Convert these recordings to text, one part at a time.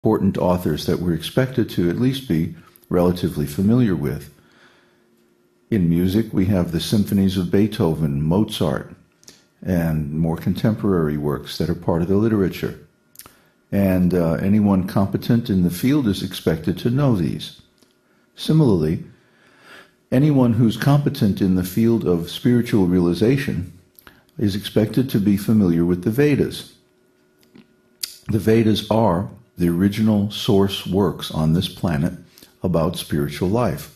important authors that we're expected to at least be relatively familiar with. In music, we have the symphonies of Beethoven, Mozart, and more contemporary works that are part of the literature. And anyone competent in the field is expected to know these. Similarly, anyone who's competent in the field of spiritual realization is expected to be familiar with the Vedas. The Vedas are the original source works on this planet about spiritual life.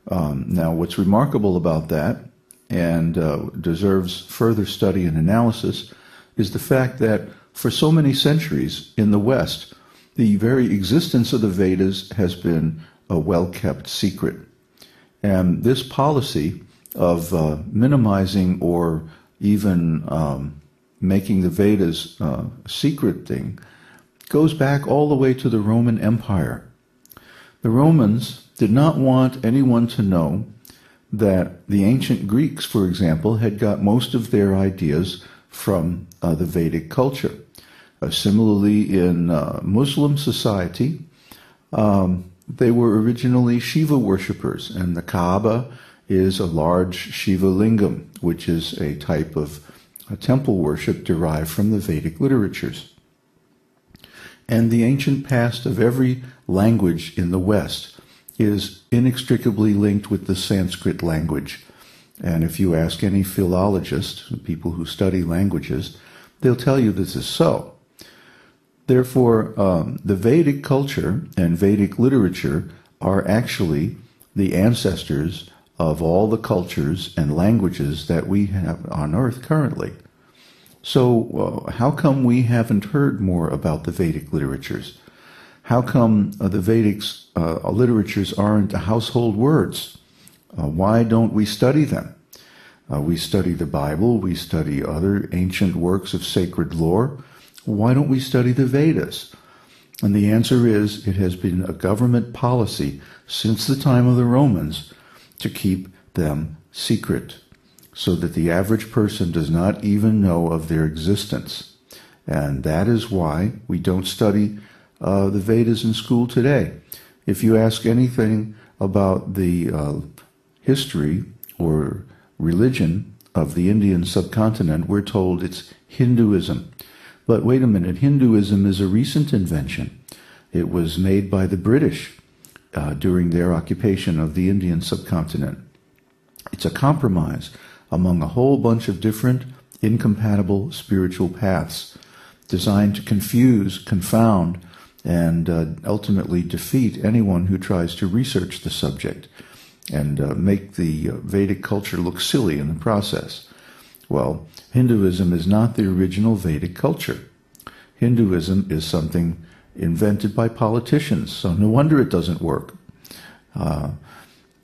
Now, what's remarkable about that, and deserves further study and analysis, is the fact that for so many centuries in the West, the very existence of the Vedas has been a well-kept secret. And this policy of minimizing or even making the Vedas a secret thing goes back all the way to the Roman Empire. The Romans did not want anyone to know that the ancient Greeks, for example, had got most of their ideas from the Vedic culture. Similarly, in Muslim society, they were originally Shiva worshippers, and the Kaaba is a large Shiva lingam, which is a type of temple worship derived from the Vedic literatures. And the ancient past of every language in the West is inextricably linked with the Sanskrit language. And if you ask any philologist, people who study languages, they'll tell you this is so. Therefore, the Vedic culture and Vedic literature are actually the ancestors of all the cultures and languages that we have on Earth currently. So how come we haven't heard more about the Vedic literatures? How come the Vedic literatures aren't household words? Why don't we study them? We study the Bible, we study other ancient works of sacred lore. Why don't we study the Vedas? And the answer is, it has been a government policy since the time of the Romans to keep them secret, so that the average person does not even know of their existence. And that is why we don't study the Vedas in school today. If you ask anything about the history or religion of the Indian subcontinent, we're told it's Hinduism. But wait a minute, Hinduism is a recent invention. It was made by the British during their occupation of the Indian subcontinent. It's a compromise among a whole bunch of different incompatible spiritual paths designed to confuse, confound, and ultimately defeat anyone who tries to research the subject and make the Vedic culture look silly in the process. Well, Hinduism is not the original Vedic culture. Hinduism is something invented by politicians, so no wonder it doesn't work.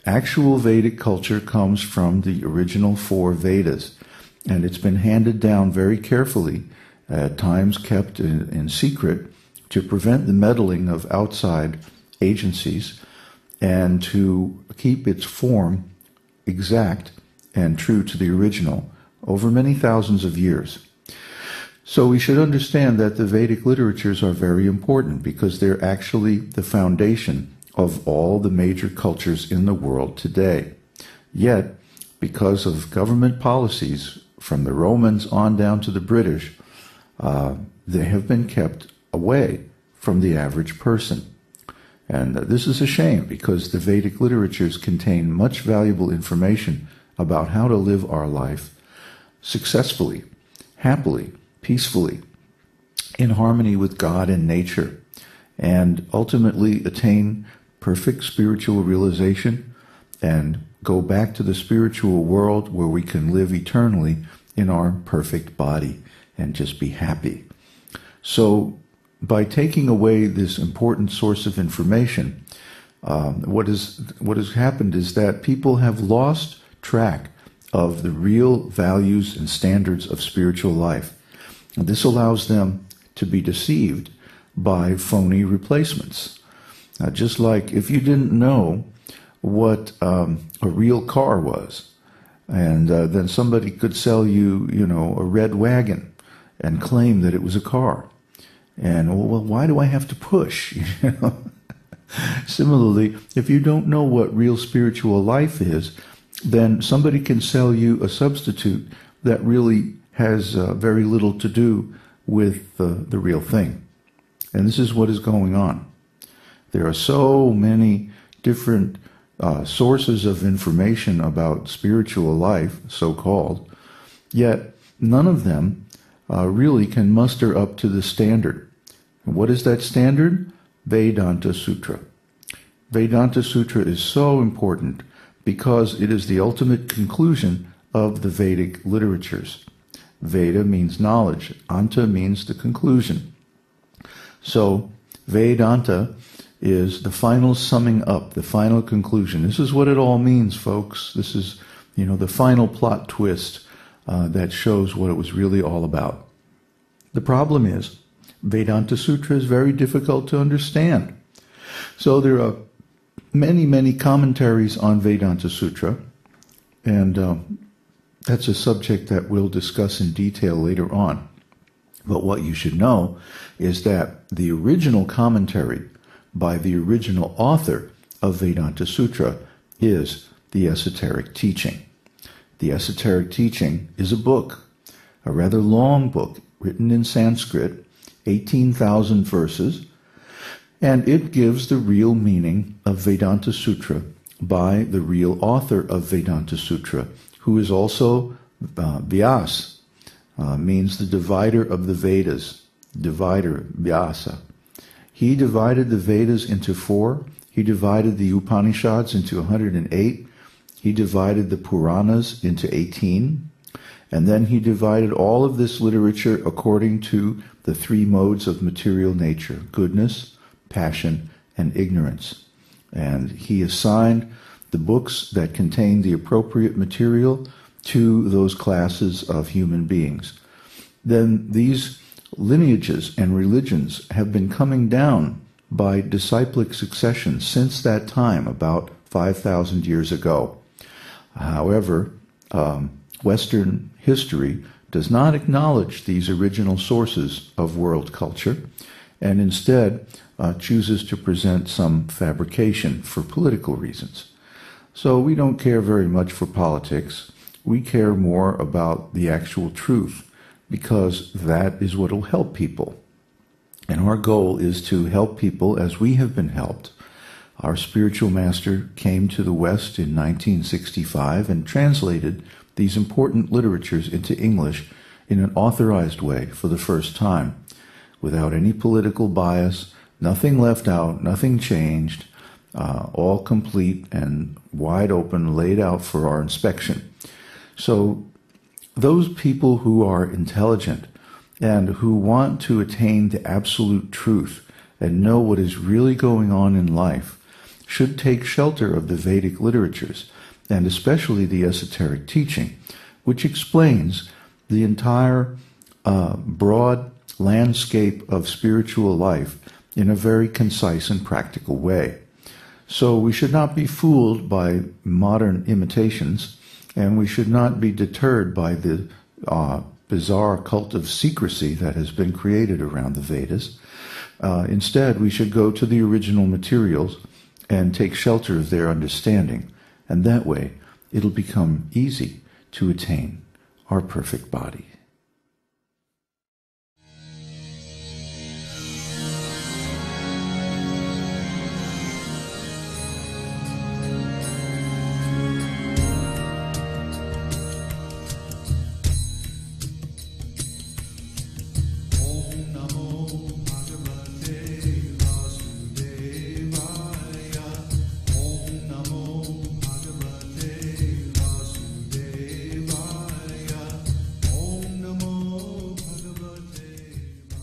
Actual Vedic culture comes from the original 4 Vedas, and it's been handed down very carefully, at times kept in secret, to prevent the meddling of outside agencies and to keep its form exact and true to the original over many thousands of years. So we should understand that the Vedic literatures are very important because they're actually the foundation of all the major cultures in the world today. Yet, because of government policies from the Romans on down to the British, they have been kept away from the average person. And this is a shame because the Vedic literatures contain much valuable information about how to live our life successfully, happily, peacefully, in harmony with God and nature, and ultimately attain perfect spiritual realization and go back to the spiritual world where we can live eternally in our perfect body and just be happy. So by taking away this important source of information, what has happened is that people have lost track of the real values and standards of spiritual life. And this allows them to be deceived by phony replacements. Just like if you didn't know what a real car was, and then somebody could sell you, a red wagon and claim that it was a car. And, well, why do I have to push? Similarly, if you don't know what real spiritual life is, then somebody can sell you a substitute that really has very little to do with the real thing. And this is what is going on. There are so many different sources of information about spiritual life, so-called, yet none of them really can muster up to the standard. And what is that standard? Vedanta Sutra. Vedanta Sutra is so important because it is the ultimate conclusion of the Vedic literatures. Veda means knowledge. Anta means the conclusion. So Vedanta is the final summing up, the final conclusion. This is what it all means, folks. This is, the final plot twist that shows what it was really all about. The problem is, Vedanta Sutra is very difficult to understand. So there are many, many commentaries on Vedanta Sutra, and that's a subject that we'll discuss in detail later on. But what you should know is that the original commentary by the original author of Vedanta Sutra is the Esoteric Teaching. The Esoteric Teaching is a book, a rather long book, written in Sanskrit, 18,000 verses, and it gives the real meaning of Vedanta Sutra by the real author of Vedanta Sutra, who is also Vyas, means the divider of the Vedas, divider, Vyasa. He divided the Vedas into 4. He divided the Upanishads into 108. He divided the Puranas into 18. And then he divided all of this literature according to the 3 modes of material nature: goodness, passion, and ignorance. And he assigned the books that contain the appropriate material to those classes of human beings. Then these lineages and religions have been coming down by disciplic succession since that time, about 5,000 years ago. However, Western history does not acknowledge these original sources of world culture, and instead chooses to present some fabrication for political reasons. So we don't care very much for politics. We care more about the actual truth, because that is what will help people. And our goal is to help people as we have been helped. Our spiritual master came to the West in 1965 and translated these important literatures into English in an authorized way for the first time, without any political bias, nothing left out, nothing changed, all complete and wide open, laid out for our inspection. So those people who are intelligent and who want to attain the absolute truth and know what is really going on in life should take shelter of the Vedic literatures, and especially the Esoteric Teaching, which explains the entire broad landscape of spiritual life in a very concise and practical way. So we should not be fooled by modern imitations, and we should not be deterred by the bizarre cult of secrecy that has been created around the Vedas. Instead, we should go to the original materials and take shelter of their understanding, and that way it'll become easy to attain our perfect body.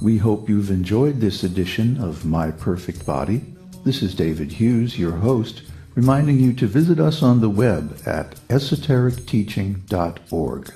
We hope you've enjoyed this edition of My Perfect Body. This is David Hughes, your host, reminding you to visit us on the web at esotericteaching.org.